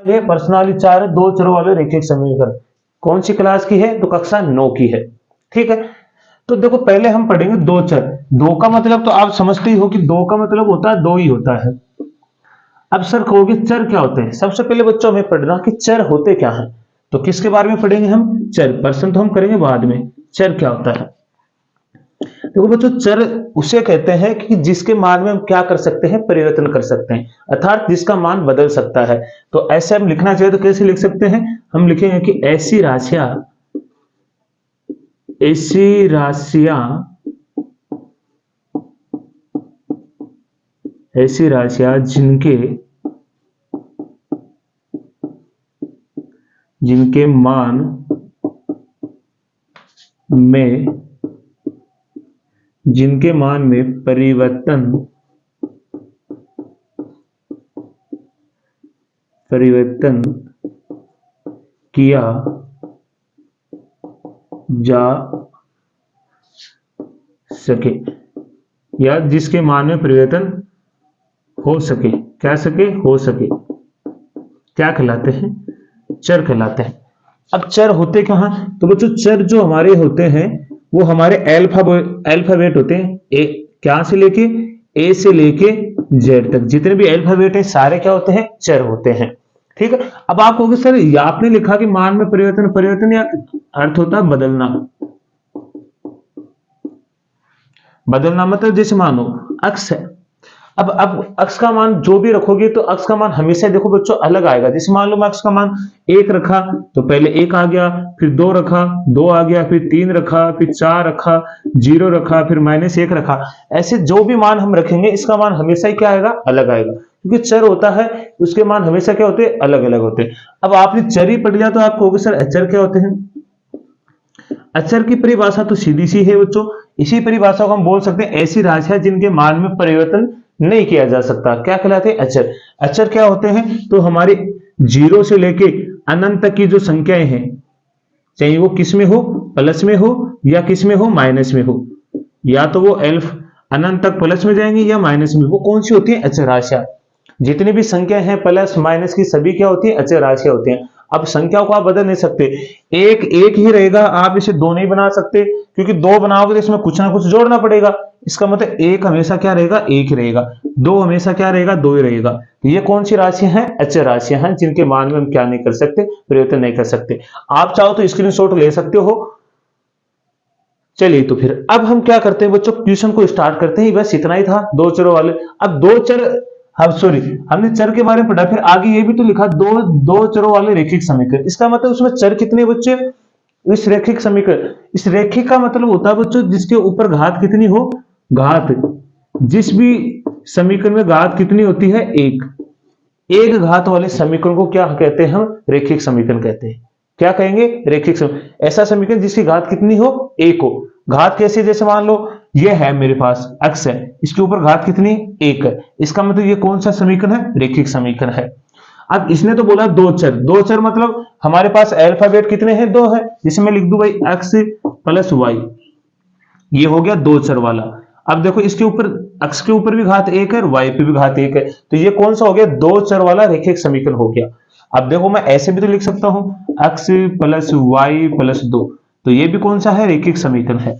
ये पर्सनाली 4 दो चरों वाले रैखिक समीकरण कौन सी क्लास की है? तो कक्षा 9 की है। ठीक है, तो देखो पहले हम पढ़ेंगे दो चर। दो का मतलब तो आप समझते ही हो कि दो का मतलब होता है दो ही होता है। अब सर कहोगे चर क्या होते हैं? सबसे पहले बच्चों हमें पढ़ना कि चर होते क्या हैं। तो किसके बारे में पढ़ेंगे हम? चर। पर्सन तो हम करेंगे बाद में। चर क्या होता है? देखो बच्चों, चर उसे कहते हैं कि जिसके मान में हम क्या कर सकते हैं? परिवर्तन कर सकते हैं, अर्थात जिसका मान बदल सकता है। तो ऐसे हम लिखना चाहिए तो कैसे लिख सकते हैं? हम लिखेंगे कि ऐसी राशियां जिनके मान में परिवर्तन किया जा सके, या जिसके मान में परिवर्तन हो सके, क्या कहलाते हैं? चर कहलाते हैं। अब चर होते कहां? तो बच्चों चर जो हमारे होते हैं वो हमारे अल्फाबेट होते हैं। क्या से लेके? ए से लेके जेड तक जितने भी अल्फाबेट है सारे क्या होते हैं? चर होते हैं। ठीक है, अब आप कहोगे सर आपने लिखा कि मान में परिवर्तन या अर्थ होता है बदलना मतलब जैसे मानो अक्स है। अब अक्स का मान जो भी रखोगे तो अक्स का मान हमेशा देखो बच्चों अलग आएगा। जैसे मान लो मैं अक्स का मान 1 रखा तो पहले 1 आ गया, फिर 2 रखा 2 आ गया, फिर 3 रखा, फिर 4 रखा, 0 रखा, फिर -1 रखा। ऐसे जो भी मान हम रखेंगे इसका मान हमेशा ही क्या आएगा? अलग आएगा, क्योंकि चर होता है उसके मान हमेशा क्या होते हैं? अलग अलग होते हैं। अब आपने चर ही पढ़ लिया तो आप कहोगे सर अचर क्या होते हैं? अचर की परिभाषा तो सीधी सी है बच्चों। इसी परिभाषा को हम बोल सकते हैं ऐसी राशियां जिनके मान में परिवर्तन नहीं किया जा सकता। क्या कहलाते हैं? अचर। अचर क्या होते हैं? तो हमारे 0 से लेके अनंत तक की जो संख्याएं हैं, चाहे वो किस में हो? प्लस में हो या किस में हो? माइनस में हो। या तो वो अनंत तक प्लस में जाएंगी या माइनस में। वो कौन सी होती है? अचर राशियां। जितनी भी संख्या है प्लस माइनस की सभी क्या होती है? अचर राशियां होती हैं। अब संख्याओं को आप बदल नहीं सकते, एक एक ही रहेगा, आप इसे दो नहीं बना सकते, क्योंकि दो बनाओगे तो इसमें कुछ ना कुछ जोड़ना पड़ेगा। इसका मतलब एक हमेशा क्या रहेगा? एक ही रहेगा। दो हमेशा क्या रहेगा? दो ही रहेगा। ये कौन सी राशियां हैं? अचर राशियां हैं, जिनके मान में हम क्या नहीं कर सकते? परिवर्तन नहीं कर सकते। आप चाहो तो स्क्रीनशॉट ले सकते हो। चलिए तो फिर अब हम क्या करते हैं बच्चों? ट्यूशन को स्टार्ट करते हैं। बस इतना ही था दो चरों वाले। अब दो चर, हमने चर के बारे में पढ़ा, फिर आगे ये भी तो लिखा दो चरों वाले रैखिक समीकरण। इसका मतलब उसमें चर कितने बच्चे? इस रैखिक समीकरण, इस रैखिक का मतलब होता है बच्चों जिसके ऊपर घात कितनी हो? घात, जिस भी समीकरण में घात कितनी होती है? एक घात वाले समीकरण को क्या कहते हैं? हम रैखिक समीकरण कहते हैं। क्या कहेंगे? रैखिक समीकरण। ऐसा समीकरण जिसकी घात कितनी हो? 1 हो। घात कैसे? जैसे मान लो ये है मेरे पास अक्स है, इसके ऊपर घात कितनी? 1 है। इसका मतलब ये कौन सा समीकरण है? रैखिक समीकरण है। अब इसने तो बोला दो चर मतलब हमारे पास अल्फाबेट कितने हैं? 2 है। जिसे मैं लिख दूं भाई एक्स प्लस वाई, ये हो गया दो चर वाला। अब देखो इसके ऊपर अक्स के ऊपर भी घात 1 है और वाई पे भी घात 1 है, तो ये कौन सा हो गया? दो चर वाला रैखिक समीकरण हो गया। अब देखो मैं ऐसे भी तो लिख सकता हूं एक्स प्लस वाई प्लस 2, तो ये भी कौन सा है? रैखिक समीकरण है।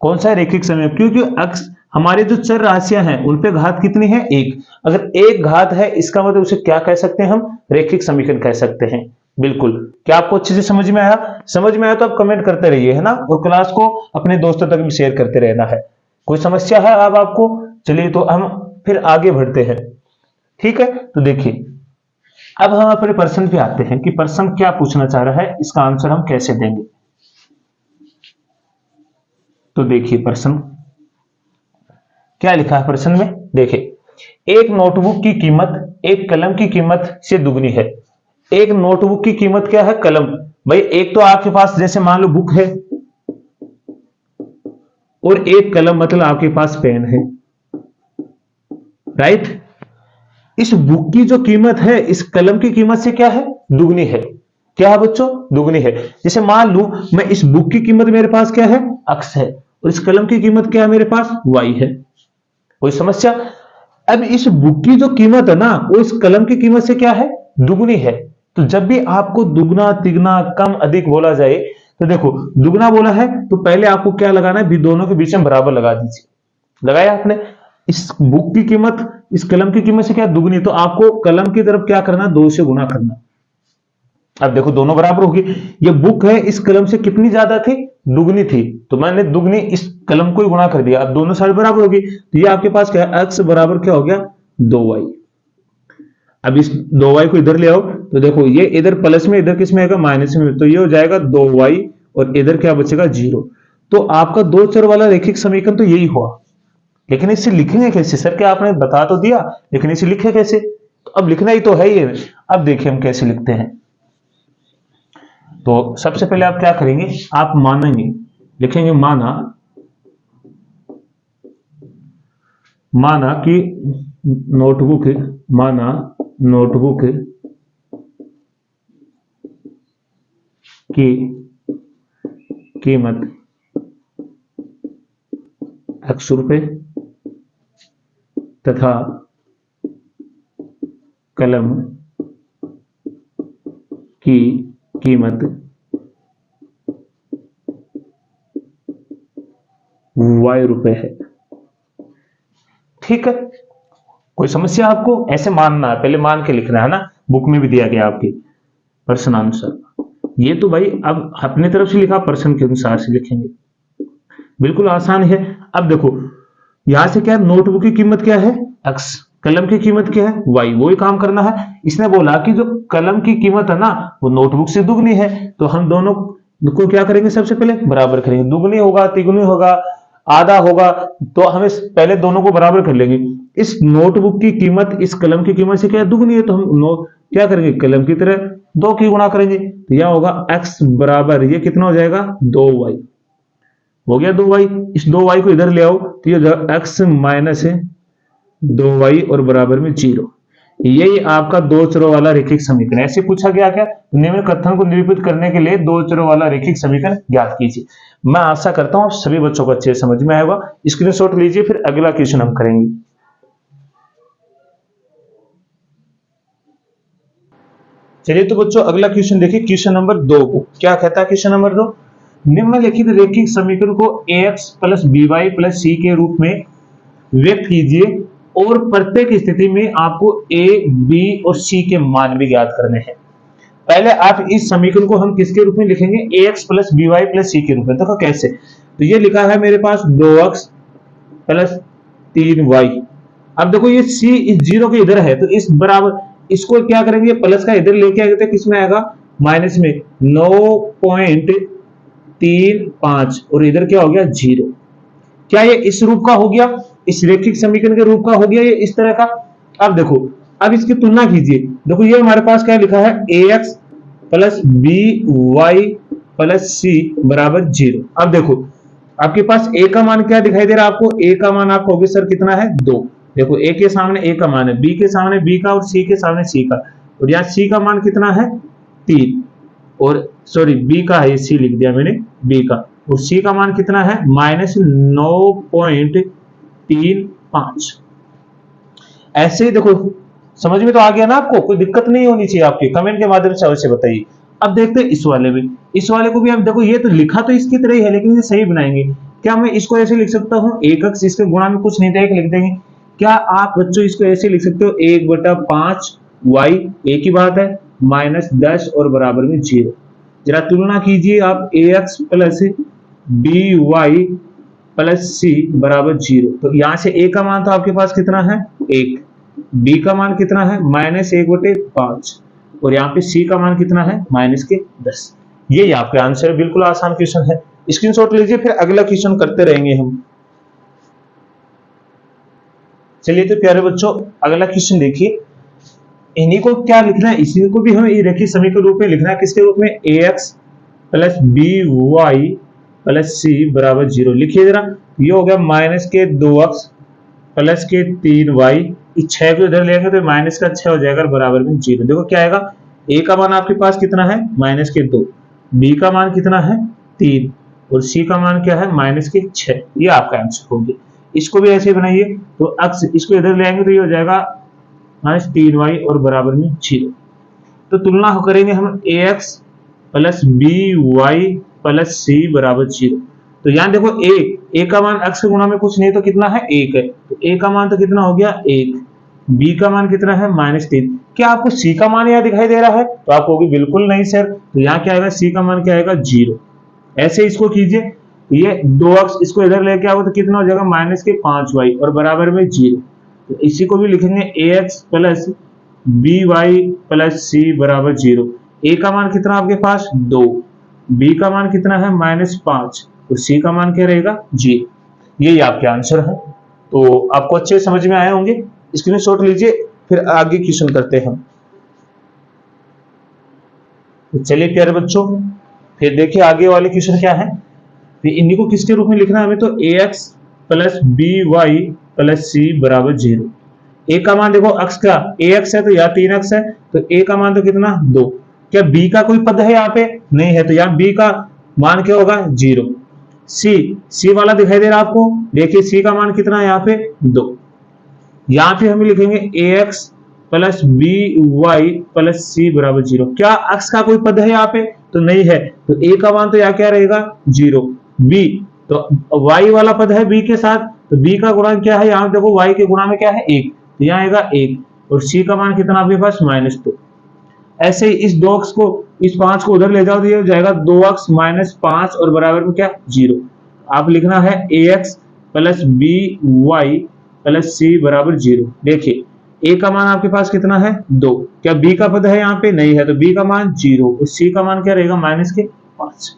कौन सा है? रैखिक समीकरण, क्योंकि अक्स हमारे जो चर राशियां हैं उन पे घात कितनी है? 1। अगर एक घात है इसका मतलब उसे क्या कह सकते हैं हम? रैखिक समीकरण कह सकते हैं। बिल्कुल। क्या आपको अच्छे से समझ में आया? समझ में आया तो आप कमेंट करते रहिए, है ना, और क्लास को अपने दोस्तों तक भी शेयर करते रहना है। कोई समस्या है अब आपको? चलिए तो हम फिर आगे बढ़ते हैं। ठीक है, तो देखिए अब हम अपने प्रश्न पे आते हैं कि प्रश्न क्या पूछना चाह रहा है, इसका आंसर हम कैसे देंगे। तो देखिए प्रश्न क्या लिखा है प्रश्न में। देखिए, एक नोटबुक की कीमत एक कलम की कीमत से दुगनी है। एक नोटबुक की कीमत क्या है? कलम। भाई एक तो आपके पास जैसे मान लो बुक है और एक कलम मतलब आपके पास पेन है, राइट। इस बुक की जो कीमत है इस कलम की कीमत से क्या है? दुगनी है। क्या है बच्चों? दुगनी है। जैसे मान लू मैं इस बुक की कीमत मेरे पास क्या है? x है, और इस कलम की कीमत क्या है मेरे पास? y है। कोई समस्या? अब इस बुक की जो कीमत है ना वो इस कलम की कीमत से क्या है? दुगनी है। तो जब भी आपको दुगना तिगना कम अधिक बोला जाए तो देखो दुगना बोला है तो पहले आपको क्या लगाना है, दोनों के बीच में बराबर लगा दीजिए। लगाया आपने, इस बुक की कीमत इस कलम की कीमत से क्या दुगनी, तो आपको कलम की तरफ क्या करना, 2 से गुना करना। अब देखो दोनों बराबर होगी, ये बुक है इस कलम से कितनी ज्यादा थी, दुगनी थी, तो मैंने दुगनी इस कलम को ही गुणा कर दिया। अब दोनों साइड बराबर होगी तो ये आपके पास क्या है, x बराबर क्या हो गया 2y। अब इस 2y को इधर ले आओ तो देखो ये इधर प्लस में, इधर किस में आएगा माइनस में, तो ये हो जाएगा 2y और इधर क्या बचेगा 0। तो आपका दो चर वाला रैखिक समीकरण तो यही हुआ। लेकिन इसे लिखेंगे कैसे सर, क्या आपने बता तो दिया, लेकिन इसे लिखे कैसे, तो अब लिखना ही तो है ये। अब देखिए हम कैसे लिखते हैं। तो सबसे पहले आप क्या करेंगे, आप मानेंगे, लिखेंगे माना कि नोटबुक की कीमत x रुपए तथा कलम की कीमत y रुपए है। ठीक है, कोई समस्या आपको, ऐसे मानना है, पहले मान के लिखना है ना, बुक में भी दिया गया आपके प्रश्नानुसार। ये तो भाई अब अपने तरफ से लिखा, प्रश्न के अनुसार से लिखेंगे, बिल्कुल आसान है। अब देखो यहां से क्या है, नोटबुक की कीमत क्या है x, कलम की कीमत क्या है y, वो ही काम करना है। इसने बोला कि जो कलम की कीमत है ना वो नोटबुक से दुगनी है, तो हम दोनों को क्या करेंगे, सबसे पहले बराबर करेंगे। दुगनी होगा, तिगुनी होगा, आधा होगा, तो हमें पहले दोनों को बराबर कर लेंगे। इस नोटबुक की कीमत इस कलम की कीमत से क्या दुगनी है, तो हम क्या करेंगे, कलम की तरह 2 की गुणा करेंगे, तो यह होगा x बराबर, ये कितना हो जाएगा 2y, हो गया 2y। इस 2y को इधर ले आओ तो ये x माइनस 2y और बराबर में 0। यही आपका दो चरों वाला रैखिक समीकरण। ऐसे पूछा गया क्या, निम्न कथन को निरूपित करने के लिए दो चरों वाला रैखिक समीकरण ज्ञात कीजिए। मैं आशा करता हूं सभी बच्चों को अच्छे समझ में आएगा। स्क्रीनशॉट लीजिए, फिर अगला क्वेश्चन हम करेंगे। चलिए तो बच्चों अगला क्वेश्चन देखिए, क्वेश्चन नंबर 2 को क्या कहता है। क्वेश्चन नंबर 2, निम्नलिखित रैखिक समीकरण को ax plus by plus c के रूप में व्यक्त कीजिए और प्रत्येक स्थिति में आपको a, b और c के मान भी ज्ञात करने हैं। पहले आप इस समीकरण को हम किसके रूप में लिखेंगे, ax plus by plus c के रूप में। देखो कैसे, तो ये लिखा है मेरे पास 2x प्लस 3y। अब देखो ये c इस 0 के इधर है, तो इस बराबर इसको क्या करेंगे, प्लस का इधर लेके आएंगे तो किसमें आएगा, माइनस में 9.35 और इधर क्या हो गया 0। क्या ये इस रूप का हो गया, इस रैखिक समीकरण के रूप का हो गया ये इस तरह का। अब देखो, अब इसकी तुलना कीजिए, देखो ये हमारे पास क्या लिखा है, ax plus by plus c बराबर 0। अब देखो आपके पास a का मान क्या दिखाई दे रहा है आपको, a का मान आपको होगी सर कितना है 2। देखो a के सामने a का मान है, b के सामने b का और c के सामने c का, और यहाँ c का मान कितना है 3, और सॉरी b का है, c लिख दिया मैंने b का, और c का मान कितना है माइनस 9.35। ऐसे ही देखो समझ में तो आ गया ना आपको, कोई दिक्कत नहीं होनी चाहिए आपकी, कमेंट के माध्यम से अवश्य बताइए। अब देखते हैं इस वाले में, इस वाले को भी हम देखो, ये तो लिखा तो इसकी तरह ही है लेकिन ये सही बनाएंगे। क्या मैं इसको ऐसे लिख सकता हूँ, 1x इसके गुणा में कुछ नहीं था, एक लिख देंगे। क्या आप बच्चों इसको ऐसे लिख सकते हो, 1/5y, एक ही बात है, माइनस 10 और बराबर में 0। जरा तुलना कीजिए आप, ax plus by plus c बराबर 0। तो यहां से a का मान तो आपके पास कितना है 1, b का मान कितना है माइनस 1/5, और यहाँ पे c का मान कितना है माइनस के 10। ये आपके आंसर है, बिल्कुल आसान क्वेश्चन है। स्क्रीनशॉट लीजिए, फिर अगला क्वेश्चन करते रहेंगे हम। चलिए तो प्यारे बच्चों अगला क्वेश्चन देखिए, इन्हीं को क्या लिखना है, इसी को भी हमें रैखिक समीकरण रूप में लिखना है। किसके रूप में, ax plus by plus c बराबर 0। लिखिए जरा, ये हो गया माइनस के 2x प्लस के 3y, इस 6 को इधर लेंगे तो माइनस का 6 हो जाएगा बराबर में 0। देखो क्या आएगा, a का मान आपके पास कितना है माइनस के 2, b का मान कितना है 3, और c का मान क्या है माइनस के 6। ये आपका आंसर हो गया। इसको भी ऐसे बनाइए, तो x इसको इधर ले आएंगे तो ये हो जाएगा माइनस 3y और बराबर में 0। तो तुलना करेंगे हम ax plus by plus c बराबर 0। तो यहाँ देखो a का मान x के गुणा में कुछ नहीं तो कितना है 1 है, तो a का मान तो कितना हो गया 1, b का मान कितना है -3। क्या आपको c का मान यहाँ दिखाई दे रहा है? तो आप कहोगे बिल्कुल नहीं सर, तो यहाँ क्या आएगा c का मान क्या आएगा 0। ऐसे इसको कीजिए, ये 2x इसको इधर लेके आओ तो कितना हो जाएगा -5y और बराबर में 0। तो इसी को भी लिखेंगे ax plus by plus c बराबर 0। a का मान कितना आपके पास 2, b का मान कितना है -5 और c का मान क्या रहेगा 0। यही आपके आंसर है। तो आपको अच्छे समझ में आए होंगे, स्क्रीनशॉट लीजिए, फिर आगे क्वेश्चन करते हैं। तो चलिए प्यारे बच्चों, फिर देखिए आगे वाले क्वेश्चन क्या है। तो इन्हीं को किसके रूप में लिखना है हमें, तो ax plus by plus c बराबर 0। a का मान देखो x का ax है तो यहाँ 3x है, तो a का मान तो कितना 2। क्या b का कोई पद है यहाँ पे? नहीं है, तो यहाँ b का मान क्या होगा 0। c वाला दिखाई दे रहा है आपको, देखिए c का मान कितना है यहाँ पे 2। यहाँ पे हम लिखेंगे ax plus by plus c बराबर 0। क्या x का कोई पद है यहाँ पे? तो नहीं है, तो a का मान तो यहाँ क्या रहेगा 0। b तो y वाला पद है b के साथ, तो b का गुणा क्या है यहाँ देखो, y के गुणा में क्या है 1, तो यहाँ आएगा 1 और c का मान कितना आपके पास -2। ऐसे ही इस 2x को, इस 5 को उधर ले जाओ तो ये हो जाएगा 2x -5 और बराबर में क्या 0। आप लिखना है ax plus by plus c बराबर 0। देखिए a का मान आपके पास कितना है 2, क्या b का पद है यहाँ पे? नहीं है, तो b का मान 0 और c का मान क्या रहेगा -5।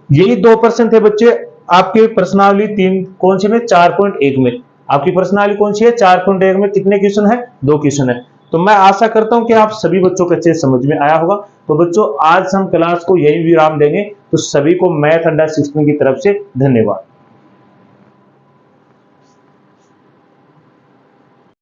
यही 2% थे बच्चे आपके प्रश्नावली 3 कौन से में 4.1 में। आपकी प्रश्नावली कौन सी है 4.1 में कितने क्वेश्चन है? 2 क्वेश्चन है। तो मैं आशा करता हूं कि आप सभी बच्चों को अच्छे समझ में आया होगा। तो बच्चों आज हम क्लास को यही विराम देंगे। तो सभी को मैथ अंडर 16 की तरफ से धन्यवाद।